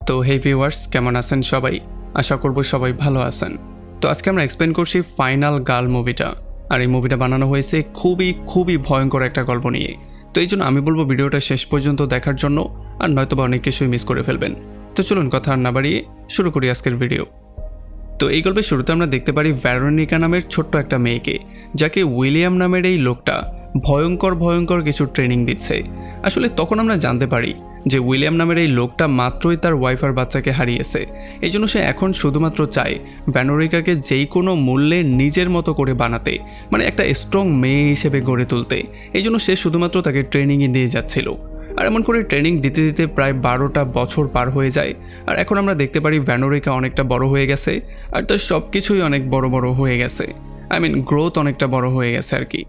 তো হে ভিউয়ার্স, কেমন আছেন সবাই? আশা করব সবাই ভালো আছেন। তো আজকে আমরা এক্সপ্লেন করছি ফাইনাল গার্ল মুভিটা। আর এই মুভিটা বানানো হয়েছে খুবই ভয়ঙ্কর একটা গল্প নিয়ে। তো এই জন্য আমি বলবো ভিডিওটা শেষ পর্যন্ত দেখার জন্য, আর নয়তো বা অনেক কিছুই মিস করে ফেলবেন। তো চলুন কথা আর না বাড়িয়ে শুরু করি আজকের ভিডিও। তো এই গল্পের শুরুতে আমরা দেখতে পারি ভেরোনিকা নামের ছোট্ট একটা মেয়েকে, যাকে উইলিয়াম নামের এই লোকটা ভয়ঙ্কর কিছু ট্রেনিং দিচ্ছে। আসলে তখন আমরা জানতে পারি যে উইলিয়াম নামের এই লোকটা মাত্রই তার ওয়াইফ আর বাচ্চাকে হারিয়েছে। এই জন্য সে এখন শুধুমাত্র চায় ভেরোনিকাকে যেই কোনো মূল্যে নিজের মতো করে বানাতে, মানে একটা স্ট্রং মেয়ে হিসেবে গড়ে তুলতে। এই জন্য সে শুধুমাত্র তাকে ট্রেনিংয়ে দিয়ে যাচ্ছিল। আর এমন করে ট্রেনিং দিতে দিতে প্রায় 12টা বছর পার হয়ে যায়। আর এখন আমরা দেখতে পারি ভেরোনিকা অনেকটা বড় হয়ে গেছে, আর তার সব কিছুই অনেক বড় হয়ে গেছে। গ্রোথ অনেকটা বড় হয়ে গেছে আর কি।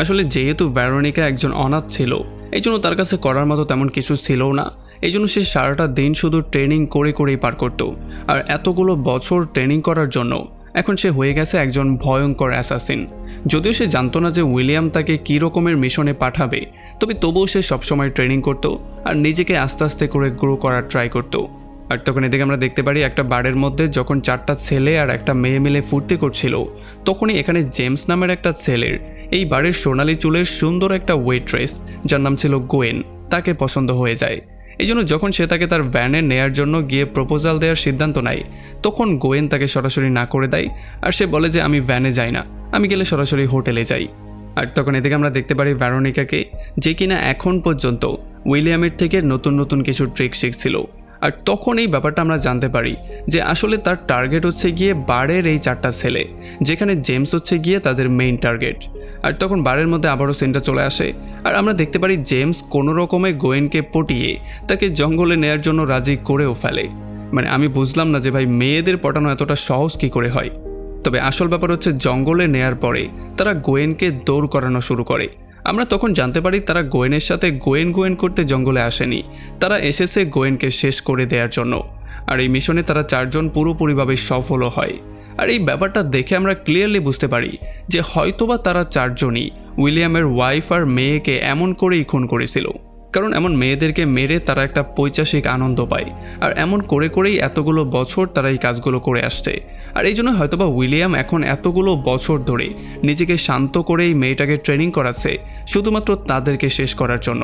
আসলে যেহেতু ভেরোনিকা একজন অনাথ ছিল, এই জন্য তার কাছে করার মতো তেমন কিছু ছিল না। এই জন্য সে সারাটা দিন শুধু ট্রেনিং করেই পার করত। আর এতগুলো বছর ট্রেনিং করার জন্য এখন সে হয়ে গেছে একজন ভয়ঙ্কর অ্যাসাসিন। যদিও সে জানতো না যে উইলিয়াম তাকে কী রকমের মিশনে পাঠাবে, তবুও সে সবসময় ট্রেনিং করতো আর নিজেকে আস্তে করে গ্রো করার ট্রাই করতো। আর তখন এদিকে আমরা দেখতে পারি একটা বারের মধ্যে যখন 4টা ছেলে আর একটা মেয়ে মিলে ফুর্তি করছিল, তখনই এখানে জেমস নামের একটা ছেলের এই বারের সোনালি চুলের সুন্দর একটা ওয়েট্রেস, যার নাম ছিল গোয়েন, তাকে পছন্দ হয়ে যায়। এই জন্য যখন সে তাকে তার ভ্যানে নেয়ার জন্য গিয়ে প্রপোজাল দেওয়ার সিদ্ধান্ত নেয়, তখন গোয়েন তাকে সরাসরি না করে দেয়। আর সে বলে যে আমি ভ্যানে যাই না, আমি গেলে সরাসরি হোটেলে যাই। আর তখন এদিকে আমরা দেখতে পারি ভেরোনিকাকে, যে কিনা এখন পর্যন্ত উইলিয়ামের থেকে নতুন কিছু ট্রিক শিখছিল। আর তখন এই ব্যাপারটা আমরা জানতে পারি যে আসলে তার টার্গেট হচ্ছে গিয়ে বারের এই 4টা ছেলে, যেখানে জেমস হচ্ছে গিয়ে তাদের মেইন টার্গেট। আর তখন বারের মধ্যে আবারও সিনটা চলে আসে, আর আমরা দেখতে পারি জেমস কোনো রকমে গোয়েনকে পটিয়ে তাকে জঙ্গলে নেয়ার জন্য রাজি করেও ফেলে। আমি বুঝলাম না যে ভাই, মেয়েদের পটানো এতটা সহজ কী করে হয়। তবে আসল ব্যাপার হচ্ছে জঙ্গলে নেয়ার পরে তারা গোয়েনকে দৌড় করানো শুরু করে। আমরা তখন জানতে পারি তারা গোয়েনের সাথে গোয়েন করতে জঙ্গলে আসেনি, তারা এসেছে গোয়েনকে শেষ করে দেওয়ার জন্য। আর এই মিশনে তারা 4 জন পুরোপুরিভাবে সফলও হয়। আর এই ব্যাপারটা দেখে আমরা ক্লিয়ারলি বুঝতে পারি যে হয়তোবা তারা 4 জনই উইলিয়ামের ওয়াইফ আর মেয়েকে এমন করেই খুন করেছিল। কারণ এমন মেয়েদেরকে মেরে তারা একটা পৈশাসিক আনন্দ পায়, আর এমন করেই এতগুলো বছর তারা এই কাজগুলো করে আসছে। আর এই জন্য হয়তোবা উইলিয়াম এখন এতগুলো বছর ধরে নিজেকে শান্ত করেই মেয়েটাকে ট্রেনিং করাচ্ছে, শুধুমাত্র তাদেরকে শেষ করার জন্য।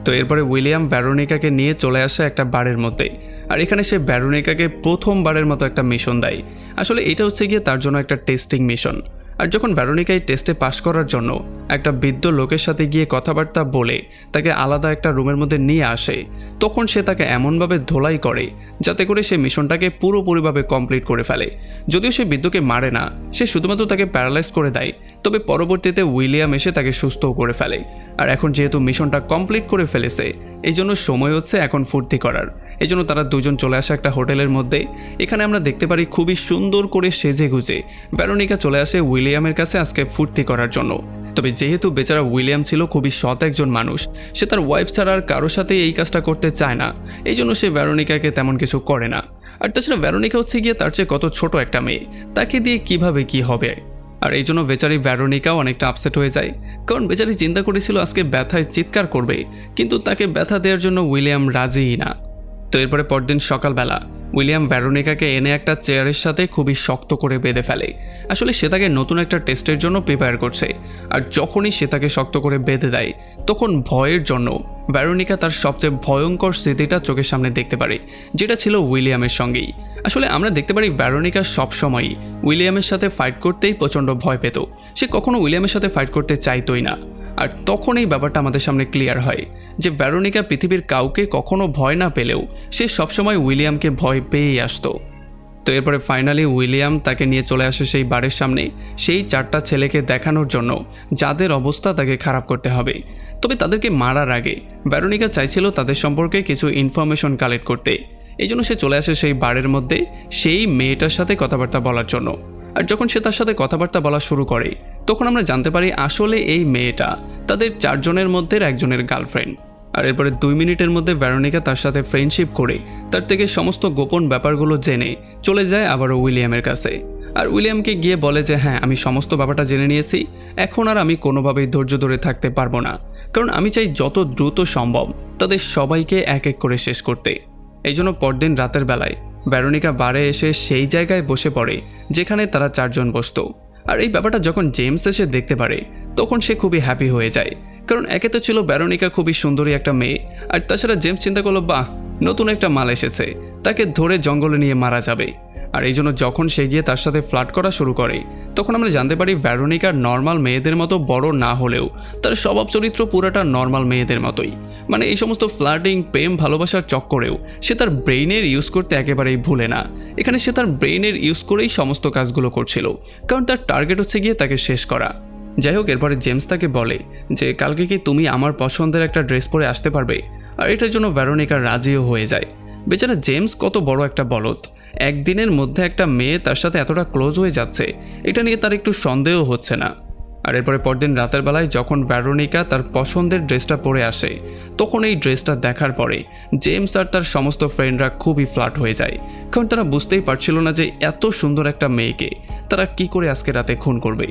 তো এরপরে উইলিয়াম ভেরোনিকাকে নিয়ে চলে আসে একটা বারের মধ্যে। আর এখানে সে ভেরোনিকাকে প্রথমবারের মতো একটা মিশন দেয়। আসলে এটা হচ্ছে গিয়ে তার জন্য একটা টেস্টিং মিশন। আর যখন ভেরোনিকা এই টেস্টে পাশ করার জন্য একটা বৃদ্ধ লোকের সাথে গিয়ে কথাবার্তা বলে তাকে আলাদা একটা রুমের মধ্যে নিয়ে আসে, তখন সে তাকে এমনভাবে ধোলাই করে যাতে করে সে মিশনটাকে পুরোপুরিভাবে কমপ্লিট করে ফেলে। যদিও সে বৃদ্ধকে মারে না, সে শুধুমাত্র তাকে প্যারালাইজ করে দেয়। তবে পরবর্তীতে উইলিয়াম এসে তাকে সুস্থও করে ফেলে। আর এখন যেহেতু মিশনটা কমপ্লিট করে ফেলেছে, এই জন্য সময় হচ্ছে এখন ফুর্তি করার। এই জন্য তারা 2 জন চলে আসে একটা হোটেলের মধ্যে। এখানে আমরা দেখতে পারি খুবই সুন্দর করে সেজে গুজে ভেরোনিকা চলে আসে উইলিয়ামের কাছে আজকে ফুর্তি করার জন্য। তবে যেহেতু বেচারা উইলিয়াম ছিল খুবই সৎ একজন মানুষ, সে তার ওয়াইফ ছাড়া আর কারোর সাথে এই কাজটা করতে চায় না। এই জন্য সে ভেরোনিকাকে তেমন কিছু করে না। আর তাছাড়া ভেরোনিকা হচ্ছে গিয়ে তার চেয়ে কত ছোট একটা মেয়ে, তাকে দিয়ে কিভাবে কি হবে। আর এই জন্য বেচারি ভেরোনিকাও অনেকটা আপসেট হয়ে যায়, কারণ বেচারি চিন্তা করেছিল আজকে ব্যথায় চিৎকার করবে, কিন্তু তাকে ব্যথা দেওয়ার জন্য উইলিয়াম রাজিই না। তো এরপরে পরদিন সকালবেলা উইলিয়াম ভেরোনিকাকে এনে একটা চেয়ারের সাথে খুবই শক্ত করে বেঁধে ফেলে। আসলে সে তাকে নতুন একটা টেস্টের জন্য প্রিপেয়ার করছে। আর যখনই সে তাকে শক্ত করে বেঁধে দেয়, তখন ভয়ের জন্য ভেরোনিকা তার সবচেয়ে ভয়ঙ্কর স্মৃতিটা চোখের সামনে দেখতে পারে, যেটা ছিল উইলিয়ামের সঙ্গেই। আসলে আমরা দেখতে পারি ভেরোনিকা সবসময়ই উইলিয়ামের সাথে ফাইট করতেই প্রচণ্ড ভয় পেত, সে কখনো উইলিয়ামের সাথে ফাইট করতে চাইতোই না। আর তখন এই ব্যাপারটা আমাদের সামনে ক্লিয়ার হয় যে ভেরোনিকা পৃথিবীর কাউকে কখনো ভয় না পেলেও সে সবসময় উইলিয়ামকে ভয় পেয়েই আসতো। তো এরপরে ফাইনালি উইলিয়াম তাকে নিয়ে চলে আসে সেই বারের সামনে, সেই 4টা ছেলেকে দেখানোর জন্য যাদের অবস্থা তাকে খারাপ করতে হবে। তবে তাদেরকে মারার আগে ভেরোনিকা চাইছিল তাদের সম্পর্কে কিছু ইনফরমেশন কালেক্ট করতে। এই জন্য সে চলে আসে সেই বারের মধ্যে সেই মেয়েটার সাথে কথাবার্তা বলার জন্য। আর যখন সে তার সাথে কথাবার্তা বলা শুরু করে, তখন আমরা জানতে পারি আসলে এই মেয়েটা তাদের 4 জনের মধ্যে একজনের গার্লফ্রেন্ড। আর এরপরে 2 মিনিটের মধ্যে ভেরোনিকা তার সাথে ফ্রেন্ডশিপ করে তার থেকে সমস্ত গোপন ব্যাপারগুলো জেনে চলে যায় আবারও উইলিয়ামের কাছে। আর উইলিয়ামকে গিয়ে বলে যে হ্যাঁ, আমি সমস্ত ব্যাপারটা জেনে নিয়েছি, এখন আর আমি কোনোভাবেই ধৈর্য ধরে থাকতে পারবো না, কারণ আমি চাই যত দ্রুত সম্ভব তাদের সবাইকে এক এক করে শেষ করতে। এই জন্য পরদিন রাতের বেলায় ভেরোনিকা বারে এসে সেই জায়গায় বসে পড়ে যেখানে তারা 4 জন বসত। আর এই ব্যাপারটা যখন জেমস এসে দেখতে পারে তখন সে খুবই হ্যাপি হয়ে যায়, কারণ একে তো ছিল ভেরোনিকা খুবই সুন্দরী একটা মেয়ে, আর তাছাড়া জেমস চিন্তা করলো বাহ নতুন একটা মাল এসেছে, তাকে ধরে জঙ্গলে নিয়ে মারা যাবে। আর এই জন্য যখন সে গিয়ে তার সাথে ফ্লার্ট করা শুরু করে তখন আমরা জানতে পারি ভেরোনিকা নর্মাল মেয়েদের মতো বড় না হলেও তার স্বভাব চরিত্র পুরাটা নর্মাল মেয়েদের মতোই। মানে এই সমস্ত ফ্লার্টিং প্রেম ভালোবাসার চক্করেও সে তার ব্রেইনের ইউজ করতে একেবারেই ভুলে না। এখানে সে তার ব্রেইনের ইউজ করেই সমস্ত কাজগুলো করছিল, কারণ তার টার্গেট হচ্ছে গিয়ে তাকে শেষ করা। যাই হোক, এরপরে জেমস তাকে বলে যে কালকে কি তুমি আমার পছন্দের একটা ড্রেস পরে আসতে পারবে, আর এটার জন্য ভেরোনিকা রাজিও হয়ে যায়। বেচারা জেমস কত বড় একটা বলদ, একদিনের মধ্যে একটা মেয়ে তার সাথে এতটা ক্লোজ হয়ে যাচ্ছে, এটা নিয়ে তার একটু সন্দেহ হচ্ছে না। আর এরপরে পরদিন রাতের বেলায় যখন ভেরোনিকা তার পছন্দের ড্রেসটা পরে আসে তখন এই ড্রেসটা দেখার পরে জেমস আর তার সমস্ত ফ্রেন্ডরা খুবই ফ্ল্যাট হয়ে যায়, কারণ তারা বুঝতেই পারছিল না যে এত সুন্দর একটা মেয়েকে তারা কি করে আজকে রাতে খুন করবে।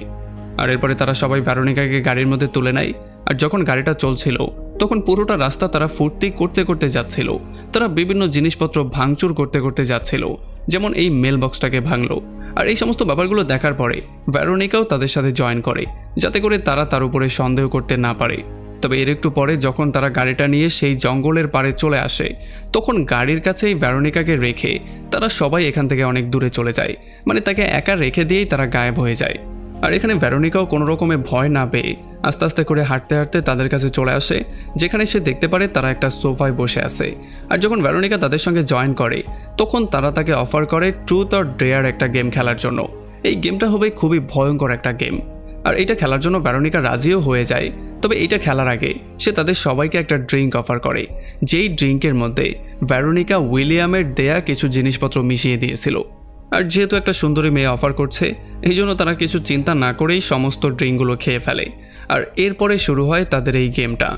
আর এরপরে তারা সবাই ভেরোনিকাকে গাড়ির মধ্যে তুলে নেয়, আর যখন গাড়িটা চলছিল তখন পুরোটা রাস্তা তারা ফুর্তি করতে করতে যাচ্ছিল। তারা বিভিন্ন জিনিসপত্র ভাঙচুর করতে করতে যাচ্ছিল, যেমন এই মেল বক্সটাকে ভাঙলো। আর এই সমস্ত ব্যাপারগুলো দেখার পরে ভেরোনিকাও তাদের সাথে জয়েন করে, যাতে করে তারা তার উপরে সন্দেহ করতে না পারে। তবে এর একটু পরে যখন তারা গাড়িটা নিয়ে সেই জঙ্গলের পাড়ে চলে আসে তখন গাড়ির কাছেই ভেরোনিকাকে রেখে তারা সবাই এখান থেকে অনেক দূরে চলে যায়, মানে তাকে একা রেখে দিয়েই তারা গায়েব হয়ে যায়। আর এখানে ভেরোনিকাও কোনো রকমে ভয় না পেয়ে আস্তে আস্তে করে হাঁটতে হাঁটতে তাদের কাছে চলে আসে, যেখানে সে দেখতে পারে তারা একটা সোফায় বসে আছে। আর যখন ভেরোনিকা তাদের সঙ্গে জয়েন করে তখন তারা তাকে অফার করে ট্রুথ অর ডেয়ার একটা গেম খেলার জন্য। এই গেমটা হবে খুবই ভয়ঙ্কর একটা গেম, আর এটা খেলার জন্য ভেরোনিকা রাজিও হয়ে যায়। তবে এটা খেলার আগে সে তাদের সবাইকে একটা ড্রিঙ্ক অফার করে, যেই ড্রিঙ্কের মধ্যে ভেরোনিকা উইলিয়ামের দেয়া কিছু জিনিসপত্র মিশিয়ে দিয়েছিল। আর যেহেতু একটা সুন্দরী মেয়ে অফার করছে এই জন্য তারা কিছু চিন্তা না করেই সমস্ত ড্রিঙ্কগুলো খেয়ে ফেলে। আর এরপরে শুরু হয় তাদের এই গেমটা।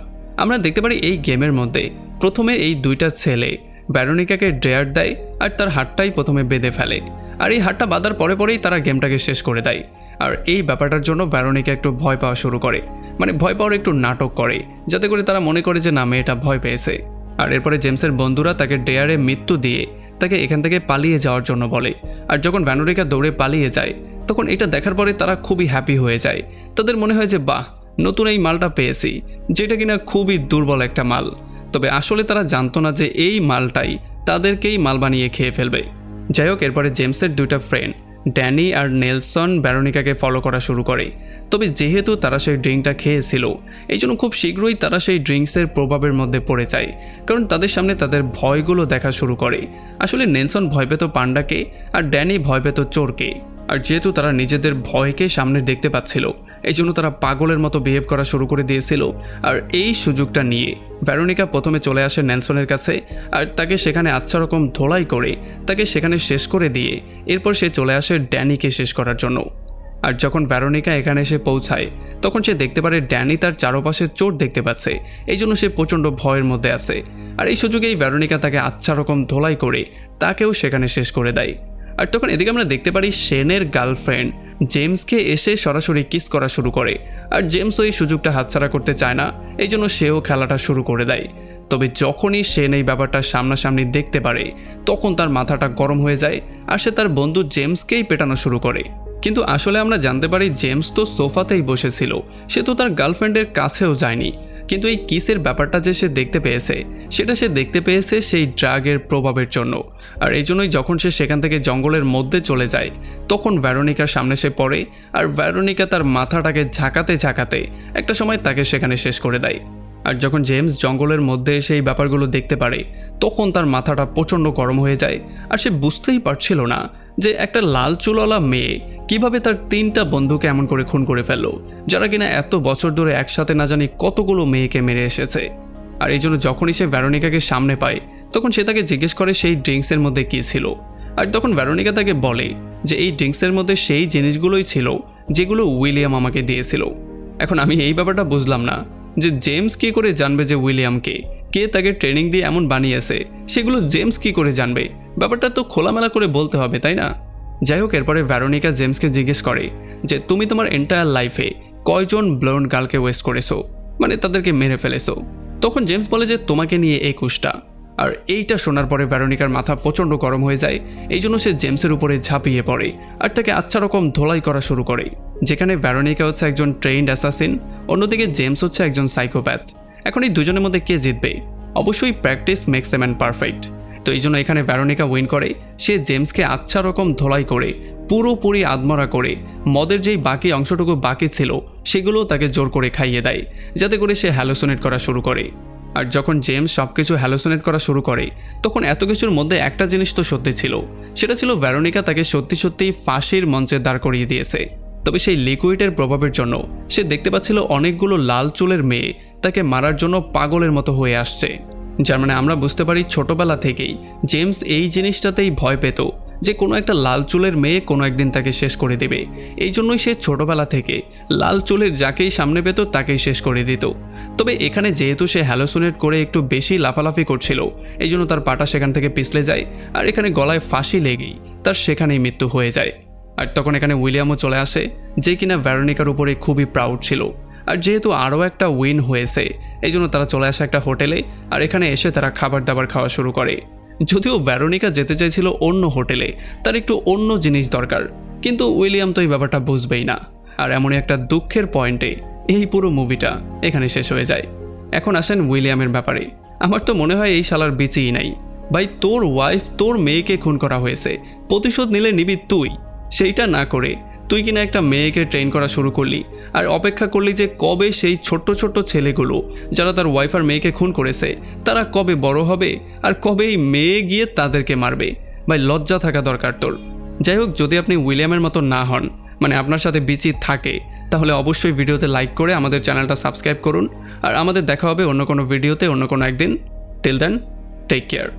আমরা দেখতে পারি এই গেমের মধ্যে প্রথমে এই দুইটা ছেলে ভেরোনিকাকে ডেয়ার দেয় আর তার হাতটাই প্রথমে বেঁধে ফেলে, আর এই হাতটা বাঁধার পরেই তারা গেমটাকে শেষ করে দেয়। আর এই ব্যাপারটার জন্য ভেরোনিকা একটু ভয় পাওয়া শুরু করে, মানে ভয় পাওয়ার একটু নাটক করে, যাতে করে তারা মনে করে যে না মেয়েটা ভয় পেয়েছে। আর এরপরে জেমসের বন্ধুরা তাকে ডেয়ারে মৃত্যু দিয়ে তাকে এখান থেকে পালিয়ে যাওয়ার জন্য বলে। আর যখন ভেরোনিকা দৌড়ে পালিয়ে যায় তখন এটা দেখার পরে তারা খুবই হ্যাপি হয়ে যায়। তাদের মনে হয় যে বাহ নতুন এই মালটা পেয়েছি, যেটা কিনা খুবই দুর্বল একটা মাল। তবে আসলে তারা জানতো না যে এই মালটাই তাদেরকেই মাল বানিয়ে খেয়ে ফেলবে। যাই হোক, এরপরে জেমসের দুইটা ফ্রেন্ড ড্যানি আর নেলসন ভেরোনিকাকে ফলো করা শুরু করে। তবে যেহেতু তারা সেই ড্রিঙ্কটা খেয়েছিল এই জন্য খুব শীঘ্রই তারা সেই ড্রিঙ্কসের প্রভাবের মধ্যে পড়ে যায়, কারণ তাদের সামনে তাদের ভয়গুলো দেখা শুরু করে। আসলে নেলসন ভয় পেত পান্ডাকে আর ড্যানি ভয় পেত চোরকে। আর যেহেতু তারা নিজেদের ভয়কে সামনে দেখতে পাচ্ছিল এই জন্য তারা পাগলের মতো বিহেভ করা শুরু করে দিয়েছিল। আর এই সুযোগটা নিয়ে ভেরোনিকা প্রথমে চলে আসে নেলসনের কাছে, আর তাকে সেখানে আচ্ছা রকম ধোলাই করে তাকে সেখানে শেষ করে দিয়ে এরপর সে চলে আসে ড্যানিকে শেষ করার জন্য। আর যখন ভেরোনিকা এখানে এসে পৌঁছায় তখন সে দেখতে পারে ড্যানি তার চারপাশে চোর দেখতে পাচ্ছে, এই জন্য সে প্রচণ্ড ভয়ের মধ্যে আছে। আর এই সুযোগেই ভেরোনিকা তাকে আচ্ছা রকম ধোলাই করে তাকেও সেখানে শেষ করে দেয়। আর তখন এদিকে আমরা দেখতে পারি শেনের গার্লফ্রেন্ড জেমসকে এসে সরাসরি কিস করা শুরু করে, আর জেমসও এই সুযোগটা হাতছাড়া করতে চায় না, এই জন্য সেও খেলাটা শুরু করে দেয়। তবে যখনই শেন এই ব্যাপারটা সামনাসামনি দেখতে পারে তখন তার মাথাটা গরম হয়ে যায় আর সে তার বন্ধু জেমসকেই পেটানো শুরু করে। কিন্তু আসলে আমরা জানতে পারি জেমস তো সোফাতেই বসেছিল, সে তো তার গার্লফ্রেন্ডের কাছেও যায়নি। কিন্তু এই কিসের ব্যাপারটা যে সে দেখতে পেয়েছে সেটা সে দেখতে পেয়েছে সেই ড্রাগের প্রভাবের জন্য। আর এই জন্যই যখন সে সেখান থেকে জঙ্গলের মধ্যে চলে যায় তখন ভেরোনিকার সামনে সে পড়ে, আর ভেরোনিকা তার মাথাটাকে ঝাঁকাতে ঝাঁকাতে একটা সময় তাকে সেখানে শেষ করে দেয়। আর যখন জেমস জঙ্গলের মধ্যে এসে এই ব্যাপারগুলো দেখতে পারে তখন তার মাথাটা প্রচণ্ড গরম হয়ে যায়, আর সে বুঝতেই পারছিল না যে একটা লাল চুলওয়ালা মেয়ে কিভাবে তার 3টা বন্ধুকে এমন করে খুন করে ফেললো, যারা কিনা এত বছর ধরে একসাথে না জানি কতগুলো মেয়েকে মেরে এসেছে। আর এই জন্য যখনই সে ভেরোনিকাকে সামনে পায় তখন সে তাকে জিজ্ঞেস করে সেই ড্রিঙ্কসের মধ্যে কী ছিল। আর তখন ভেরোনিকা তাকে বলে যে এই ড্রিঙ্কসের মধ্যে সেই জিনিসগুলোই ছিল যেগুলো উইলিয়াম আমাকে দিয়েছিল। এখন আমি এই ব্যাপারটা বুঝলাম না যে জেমস কী করে জানবে যে উইলিয়ামকে কে তাকে ট্রেনিং দিয়ে এমন বানিয়েছে, সেগুলো জেমস কী করে জানবে? ব্যাপারটা তো খোলামেলা করে বলতে হবে, তাই না? যাই হোক, এরপরে ভেরোনিকা জেমসকে জিজ্ঞেস করে যে তুমি তোমার এন্টায়ার লাইফে কয়জন ব্লন্ড গার্লকে ওয়েস্ট করেছো, মানে তাদেরকে মেরে ফেলেছো? তখন জেমস বলে যে তোমাকে নিয়ে 21টা। আর এইটা শোনার পরে ভেরোনিকার মাথা প্রচণ্ড গরম হয়ে যায়। এই জন্য সে জেমসের উপরে ঝাঁপিয়ে পড়ে আর তাকে আচ্ছা রকম ধোলাই করা শুরু করে। যেখানে ভেরোনিকা হচ্ছে একজন ট্রেন্ড অ্যাসাসিন, অন্যদিকে জেমস হচ্ছে একজন সাইকোপ্যাথ। এখন এই দুজনের মধ্যে কে জিতবে? অবশ্যই practice makes a man perfect. তো এই জন্য এখানে ভেরোনিকা উইন করে। সে জেমসকে আচ্ছা রকম ধোলাই করে পুরোপুরি আদমরা করে মদের যেই বাকি অংশটুকু বাকি ছিল সেগুলো তাকে জোর করে খাইয়ে দেয়, যাতে করে সে হ্যালোসিনেট করা শুরু করে। আর যখন জেমস সব কিছু হ্যালোসিনেট করা শুরু করে তখন এত কিছুর মধ্যে একটা জিনিস তো সত্যি ছিল, সেটা ছিল ভেরোনিকা তাকে সত্যি সত্যি ফাঁসির মঞ্চে দাঁড় করিয়ে দিয়েছে। তবে সেই লিকুইডের প্রভাবের জন্য সে দেখতে পাচ্ছিল অনেকগুলো লাল চুলের মেয়ে তাকে মারার জন্য পাগলের মতো হয়ে আসছে। যার মানে আমরা বুঝতে পারি ছোটবেলা থেকেই জেমস এই জিনিসটাতেই ভয় পেত যে কোনো একটা লাল চুলের মেয়ে কোনো একদিন তাকে শেষ করে দেবে। এই জন্যই সে ছোটবেলা থেকে লাল চুলের যাকেই সামনে পেত তাকেই শেষ করে দিত। তবে এখানে যেহেতু সে হ্যালোসিনেট করে একটু বেশি লাফালাফি করছিল, এই জন্য তার পাটা সেখান থেকে পিছলে যায় আর এখানে গলায় ফাঁসি লেগেই তার সেখানেই মৃত্যু হয়ে যায়। আর তখন এখানে উইলিয়ামও চলে আসে, যে কিনা ভেরোনিকার উপরে খুবই প্রাউড ছিল। আর যেহেতু আরও একটা উইন হয়েছে এই জন্য তারা চলে আসে একটা হোটেলে, আর এখানে এসে তারা খাবার দাবার খাওয়া শুরু করে। যদিও ভেরোনিকা যেতে চাইছিল অন্য হোটেলে, তার একটু অন্য জিনিস দরকার, কিন্তু উইলিয়াম তো এই ব্যাপারটা বুঝবেই না। আর এমনই একটা দুঃখের পয়েন্টে এই পুরো মুভিটা এখানে শেষ হয়ে যায়। এখন আসেন উইলিয়ামের ব্যাপারে। আমার তো মনে হয় এই শালার বেঁচেই নাই। ভাই, তোর ওয়াইফ তোর মেয়েকে খুন করা হয়েছে, প্রতিশোধ নিলে নিবি তুই। সেইটা না করে তুই কিনা একটা মেয়েকে ট্রেন করা শুরু করলি আর অপেক্ষা করলি যে কবে সেই ছোট্ট ছোট্ট ছেলেগুলো যারা তার ওয়াইফ আর মেয়েকে খুন করেছে তারা কবে বড় হবে আর কবে এই মেয়ে গিয়ে তাদেরকে মারবে। ভাই, লজ্জা থাকা দরকার তোর। যাই হোক, যদি আপনি উইলিয়ামের মতো না হন, মানে আপনার সাথে বিচি থাকে, তাহলে অবশ্যই ভিডিওতে লাইক করে আমাদের চ্যানেলটা সাবস্ক্রাইব করুন। আর আমাদের দেখা হবে অন্য কোনো ভিডিওতে অন্য কোনো একদিন। Till then, take care.